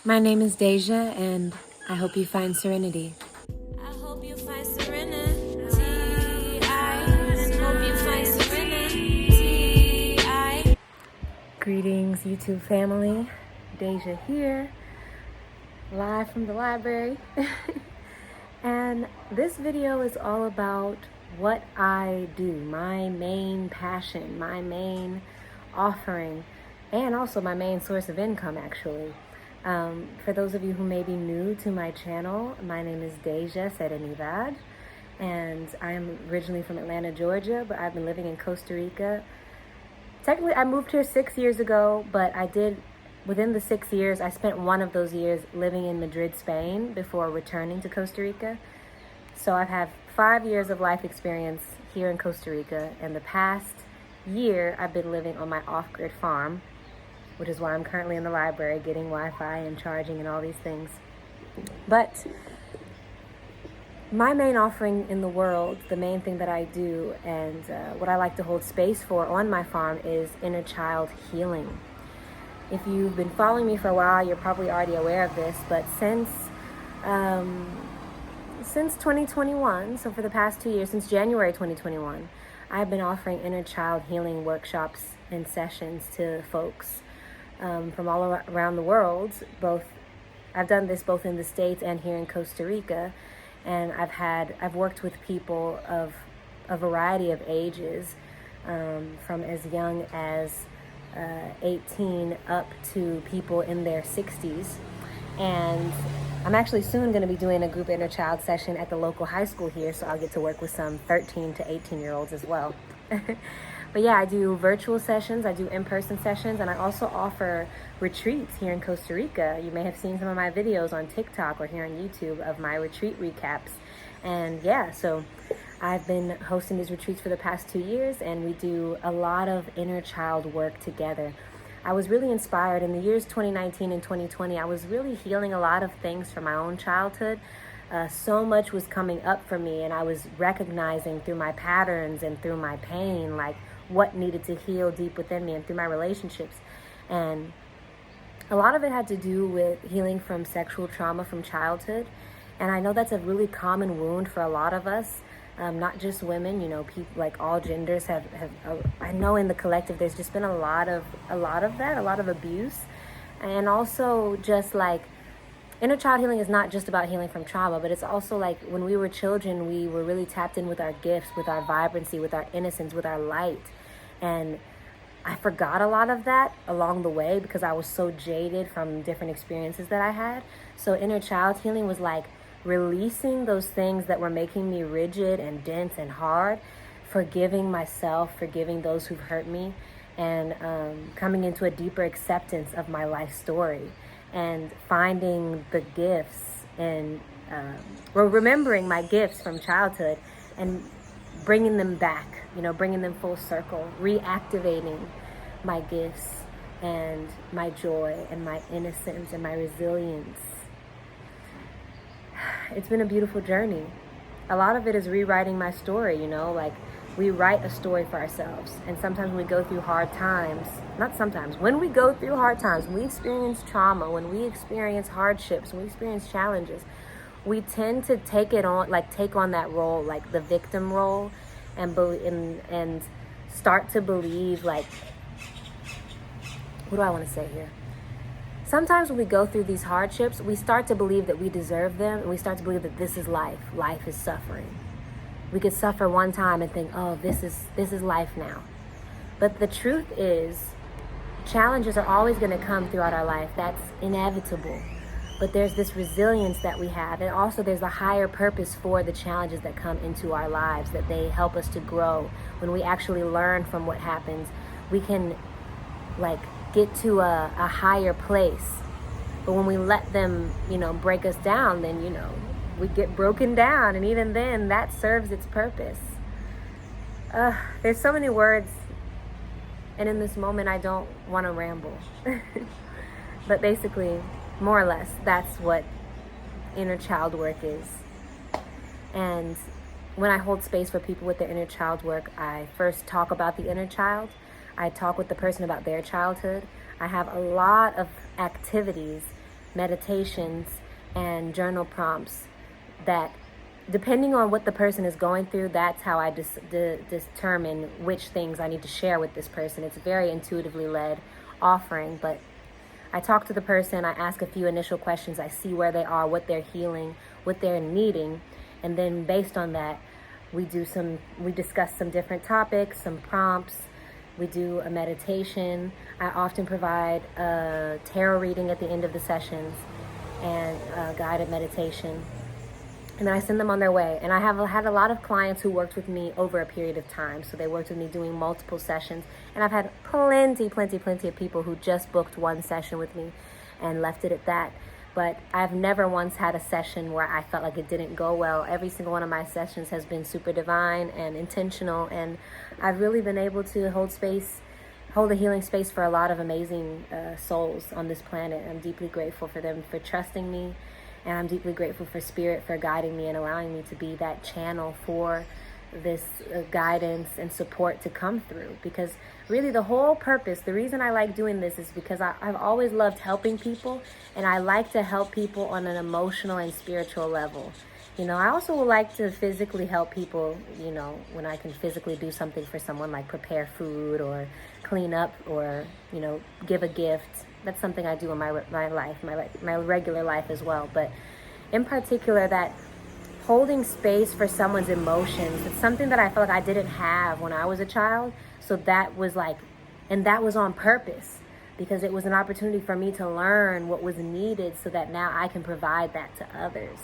My name is Deja, and I hope you find serenity. I hope you find serenity. I hope you find serenity. Greetings, YouTube family. Deja here, live from the library. And this video is all about what I do, my main passion, my main offering, and also my main source of income, actually. For those of you who may be new to my channel, my name is Deja Serenidad, and I am originally from Atlanta, Georgia, but I've been living in Costa Rica. Technically, I moved here 6 years ago, but within the 6 years, I spent one of those years living in Madrid, Spain, before returning to Costa Rica. So I've had 5 years of life experience here in Costa Rica, and the past year, I've been living on my off-grid farm, which is why I'm currently in the library getting Wi-Fi and charging and all these things. But my main offering in the world, the main thing that I do and what I like to hold space for on my farm is inner child healing. If you've been following me for a while, you're probably already aware of this, but since 2021, so for the past 2 years, since January 2021, I've been offering inner child healing workshops and sessions to folks from all around the world. I've done this both in the States and here in Costa Rica, and I've worked with people of a variety of ages, from as young as 18 up to people in their 60s. And I'm actually soon going to be doing a group inner child session at the local high school here, so I'll get to work with some 13 to 18 year olds as well. But yeah, I do virtual sessions, I do in-person sessions, and I also offer retreats here in Costa Rica. You may have seen some of my videos on TikTok or here on YouTube of my retreat recaps. And yeah, so I've been hosting these retreats for the past 2 years, and we do a lot of inner child work together. I was really inspired in the years 2019 and 2020. I was really healing a lot of things from my own childhood. So much was coming up for me, and I was recognizing through my patterns and through my pain, like what needed to heal deep within me, and through my relationships. And a lot of it had to do with healing from sexual trauma from childhood. And I know that's a really common wound for a lot of us, not just women, people like all genders have I know in the collective there's just been a lot of that, a lot of abuse. And also just like inner child healing is not just about healing from trauma, but it's also like when we were children, we were really tapped in with our gifts, with our vibrancy, with our innocence, with our light. And I forgot a lot of that along the way because I was so jaded from different experiences that I had. So inner child healing was like releasing those things that were making me rigid and dense and hard, forgiving myself, forgiving those who've hurt me, and coming into a deeper acceptance of my life story, and finding the gifts and remembering my gifts from childhood and bringing them back, bringing them full circle, reactivating my gifts and my joy and my innocence and my resilience. It's been a beautiful journey. A lot of it is rewriting my story, like we write a story for ourselves. And sometimes when we go through hard times, when we go through hard times, when we experience trauma, when we experience hardships, when we experience challenges, we tend to take on that role, like the victim role, and start to believe, like, what do I want to say here? Sometimes when we go through these hardships, we start to believe that we deserve them, and we start to believe that this is life. Life is suffering. We could suffer one time and think, oh, this is life now. But the truth is, challenges are always going to come throughout our life. That's inevitable. But there's this resilience that we have, and also there's a higher purpose for the challenges that come into our lives, that they help us to grow. When we actually learn from what happens, we can get to a higher place. But when we let them, break us down, then, we get broken down. And even then, that serves its purpose. There's so many words. And in this moment, I don't want to ramble. But basically, more or less, that's what inner child work is. And when I hold space for people with their inner child work, I first talk about the inner child. I talk with the person about their childhood. I have a lot of activities meditations and journal prompts that, depending on what the person is going through, that's how I determine which things I need to share with this person. It's a very intuitively led offering, but I talk to the person, I ask a few initial questions, I see where they are, what they're healing, what they're needing, and then based on that, we discuss some different topics, some prompts, we do a meditation. I often provide a tarot reading at the end of the sessions and a guided meditation. And then I send them on their way. And I have had a lot of clients who worked with me over a period of time. So they worked with me doing multiple sessions. And I've had plenty of people who just booked one session with me and left it at that. But I've never once had a session where I felt like it didn't go well. Every single one of my sessions has been super divine and intentional. And I've really been able to hold a healing space for a lot of amazing souls on this planet. I'm deeply grateful for them for trusting me. And I'm deeply grateful for Spirit for guiding me and allowing me to be that channel for this guidance and support to come through. Because really the whole purpose, the reason I like doing this is because I've always loved helping people. And I like to help people on an emotional and spiritual level. I also would like to physically help people, when I can physically do something for someone, like prepare food or clean up or, give a gift. That's something I do in my life, my regular life as well. But in particular, that holding space for someone's emotions, it's something that I felt like I didn't have when I was a child. So that was that was on purpose, because it was an opportunity for me to learn what was needed so that now I can provide that to others.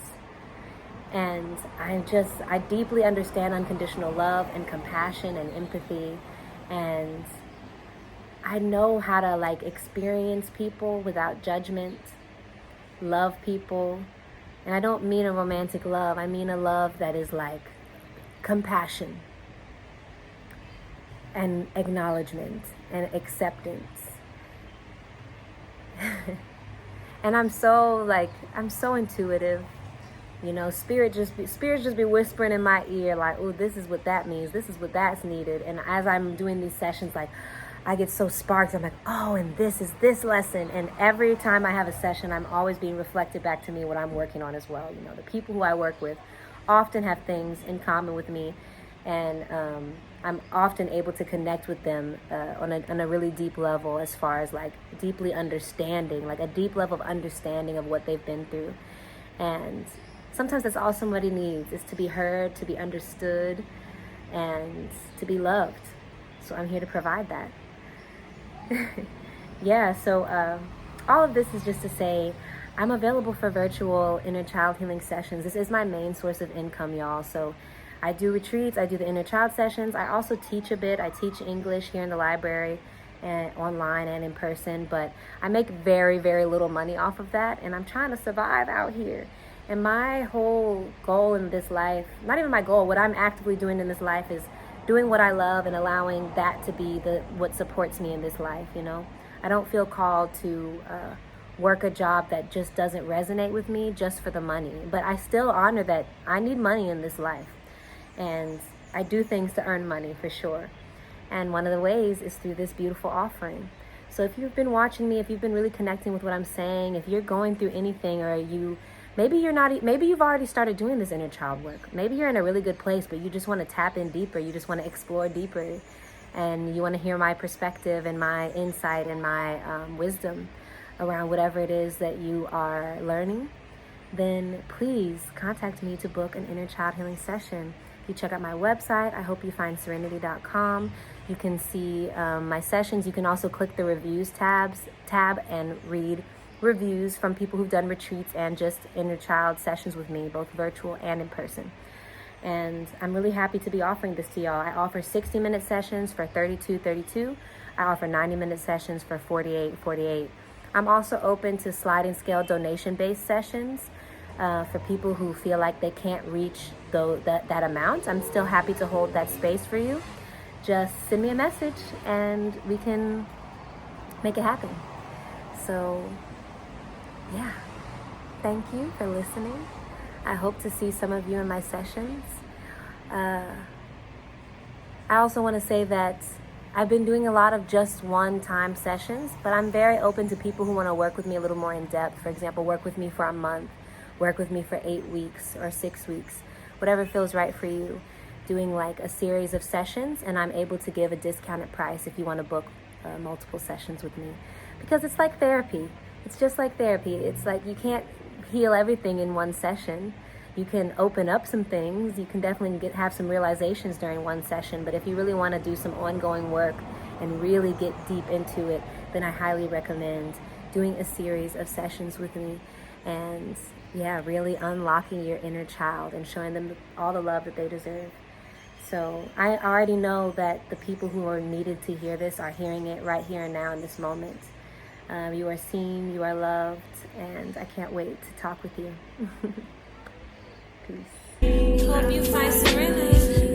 And I deeply understand unconditional love and compassion and empathy, and I know how to experience people without judgment, love people. And I don't mean a romantic love. I mean a love that is compassion and acknowledgement and acceptance. And I'm so intuitive. Spirit just be whispering in my ear oh, this is what that means. This is what that's needed. And as I'm doing these sessions, I get so sparked. I'm oh, and this is this lesson. And every time I have a session, I'm always being reflected back to me what I'm working on as well. The people who I work with often have things in common with me. And I'm often able to connect with them on a really deep level, as far as deeply understanding, a deep level of understanding of what they've been through. And sometimes that's all somebody needs, is to be heard, to be understood, and to be loved. So I'm here to provide that. So all of this is just to say I'm available for virtual inner child healing sessions. This is my main source of income, y'all. So I do retreats, I do the inner child sessions. I also teach a bit. I teach English here in the library, and online and in person, but I make very, very little money off of that, and I'm trying to survive out here. And my whole goal in this life, not even my goal, what I'm actively doing in this life is doing what I love and allowing that to be what supports me in this life. I don't feel called to work a job that just doesn't resonate with me just for the money, but I still honor that I need money in this life, and I do things to earn money for sure. And one of the ways is through this beautiful offering. So if you've been watching me, if you've been really connecting with what I'm saying, if you're going through anything, or maybe you've already started doing this inner child work. Maybe you're in a really good place, but you just want to tap in deeper. You just want to explore deeper, and you want to hear my perspective and my insight and my wisdom around whatever it is that you are learning. Then please contact me to book an inner child healing session. If you check out my website, I hope you find serenity.com. You can see my sessions. You can also click the reviews tab and read reviews from people who've done retreats and just inner child sessions with me, both virtual and in person. And I'm really happy to be offering this to y'all. I offer 60-minute sessions for $32.32. I offer 90-minute sessions for $48.48. I'm also open to sliding scale donation-based sessions for people who feel like they can't reach that amount. I'm still happy to hold that space for you. Just send me a message and we can make it happen. So, yeah. Thank you for listening. I hope to see some of you in my sessions. I also want to say that I've been doing a lot of just one-time sessions, but I'm very open to people who want to work with me a little more in depth. For example, work with me for a month, work with me for 8 weeks or 6 weeks, whatever feels right for you. Doing like a series of sessions, and I'm able to give a discounted price if you want to book multiple sessions with me, because it's like therapy. It's just like therapy. It's like you can't heal everything in one session. You can open up some things. You can definitely have some realizations during one session, but if you really want to do some ongoing work and really get deep into it, then I highly recommend doing a series of sessions with me, and really unlocking your inner child and showing them all the love that they deserve. So I already know that the people who are needed to hear this are hearing it right here and now in this moment. You are seen, you are loved, and I can't wait to talk with you. Peace. Hope you find serenity.